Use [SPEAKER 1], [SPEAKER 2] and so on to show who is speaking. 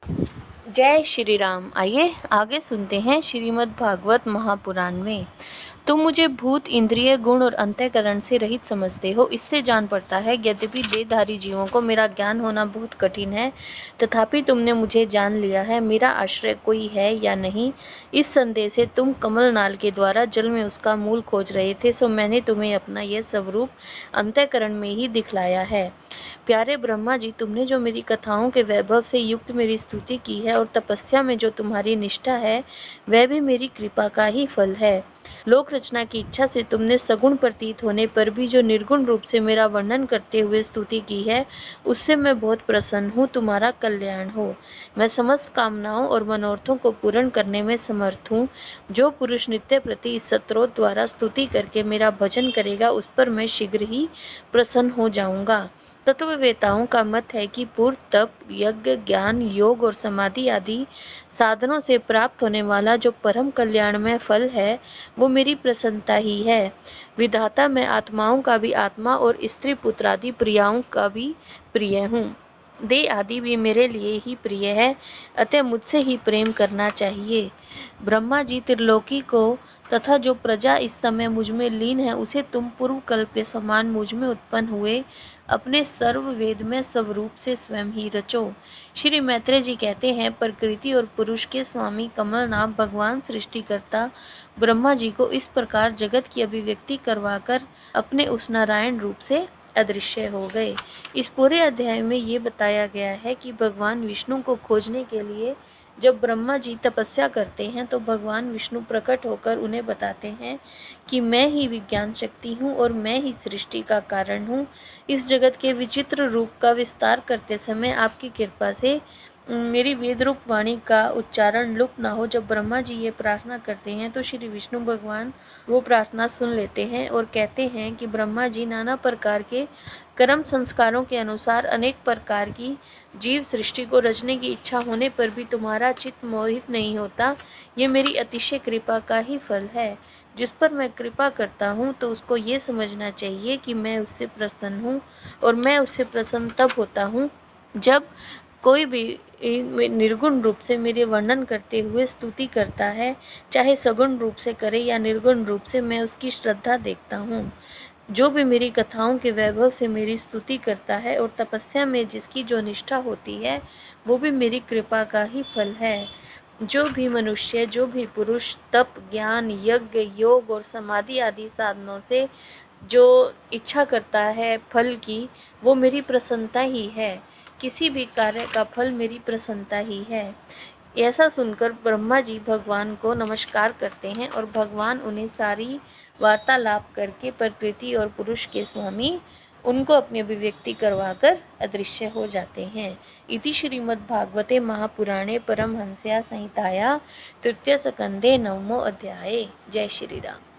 [SPEAKER 1] जय श्री राम। आइए आगे सुनते हैं श्रीमद् भागवत महापुराण में। तुम मुझे भूत, इंद्रिय, गुण और अंतःकरण से रहित समझते हो। इससे जान पड़ता है यद्यपि देहधारी जीवों को मेरा ज्ञान होना बहुत कठिन है, तथापि तुमने मुझे जान लिया है। मेरा आश्रय कोई है या नहीं, इस संदेह से तुम कमल नाल के द्वारा जल में उसका मूल खोज रहे थे, सो मैंने तुम्हें अपना यह स्वरूप अंतःकरण में ही दिखलाया है। प्यारे ब्रह्मा जी, तुमने जो मेरी कथाओं के वैभव से युक्त मेरी स्तुति की है और तपस्या में जो तुम्हारी निष्ठा है, वह भी मेरी कृपा का ही फल है। लोक रचना की इच्छा से तुमने सगुण प्रतीत होने पर भी जो निर्गुण रूप से मेरा वर्णन करते हुए स्तुति की है, उससे मैं बहुत प्रसन्न हूँ। तुम्हारा कल्याण हो। मैं समस्त कामनाओं और मनोरथों को पूर्ण करने में समर्थ हूँ। जो पुरुष नित्य प्रति स्तोत्रों द्वारा स्तुति करके मेरा भजन करेगा, उस पर मैं शीघ्र ही प्रसन्न हो जाऊंगा। तत्ववेताओं का मत है कि पूर्व तप, यज्ञ, ज्ञान, योग और समाधि आदि साधनों से प्राप्त होने वाला जो परम कल्याणमय फल है, वो मेरी प्रसन्नता ही है। विधाता मैं आत्माओं का भी आत्मा और स्त्री पुत्र आदि प्रियाओं का भी प्रिय हूँ। देह आदि भी मेरे लिए ही प्रिय है, अतः मुझसे ही प्रेम करना चाहिए। ब्रह्मा जी, त्रिलोकी को तथा जो प्रजा इस समय मुझ में लीन है, उसे तुम पूर्व कल्प के समान मुझ में उत्पन्न हुए अपने सर्व वेद में स्वरूप से स्वयं ही रचो। श्री मैत्रेय जी कहते हैं, प्रकृति और पुरुष के स्वामी कमलनाभ भगवान सृष्टिकर्ता ब्रह्मा जी को इस प्रकार जगत की अभिव्यक्ति करवाकर अपने उस नारायण रूप से अदृश्य हो गए। इस पूरे अध्याय में ये बताया गया है कि भगवान विष्णु को खोजने के लिए जब ब्रह्मा जी तपस्या करते हैं, तो भगवान विष्णु प्रकट होकर उन्हें बताते हैं कि मैं ही विज्ञान शक्ति हूँ और मैं ही सृष्टि का कारण हूँ। इस जगत के विचित्र रूप का विस्तार करते समय आपकी कृपा से मेरी वेद रूप वाणी का उच्चारण लुप्त ना हो। जब ब्रह्मा जी ये प्रार्थना करते हैं, तो श्री विष्णु भगवान वो प्रार्थना सुन लेते हैं और कहते हैं कि ब्रह्मा जी, नाना प्रकार के कर्म संस्कारों के अनुसार अनेक प्रकार की जीव सृष्टि को रचने की इच्छा होने पर भी तुम्हारा चित्त मोहित नहीं होता। ये मेरी अतिशय कृपा का ही फल है। जिस पर मैं कृपा करता हूँ, तो उसको ये समझना चाहिए कि मैं उससे प्रसन्न हूँ, और मैं उससे प्रसन्न तब होता हूँ जब कोई भी निर्गुण रूप से मेरे वर्णन करते हुए स्तुति करता है, चाहे सगुण रूप से करे या निर्गुण रूप से, मैं उसकी श्रद्धा देखता हूँ। जो भी मेरी कथाओं के वैभव से मेरी स्तुति करता है और तपस्या में जिसकी जो निष्ठा होती है, वो भी मेरी कृपा का ही फल है। जो भी मनुष्य, जो भी पुरुष तप, ज्ञान, यज्ञ, योग और समाधि आदि साधनों से जो इच्छा करता है फल की, वो मेरी प्रसन्नता ही है। किसी भी कार्य का फल मेरी प्रसन्नता ही है। ऐसा सुनकर ब्रह्मा जी भगवान को नमस्कार करते हैं और भगवान उन्हें सारी वार्तालाप करके प्रकृति और पुरुष के स्वामी उनको अपनी अभिव्यक्ति करवाकर अदृश्य हो जाते हैं। इति श्रीमद्भागवते महापुराणे परमहंस्या संहिताया तृतीय स्कंदे नवमो अध्याये। जय श्री राम।